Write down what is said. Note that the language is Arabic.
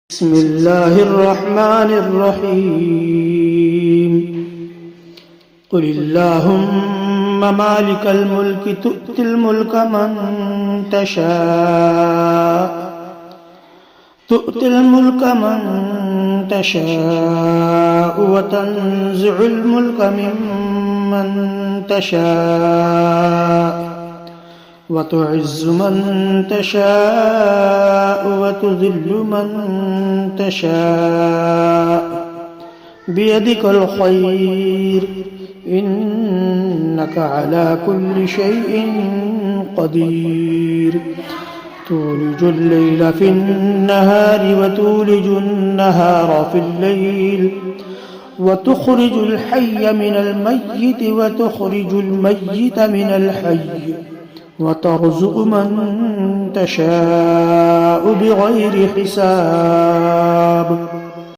بسم الله الرحمن الرحيم قل اللهم مالك الملك تؤتي الملك من تشاء وتنزع الملك ممن تشاء وتعز من تشاء وتذل من تشاء بيدك الخير إنك على كل شيء قدير تولج الليل في النهار وتولج النهار في الليل وتخرج الحي من الميت وتخرج الميت من الحي وترزق من تشاء بغير حساب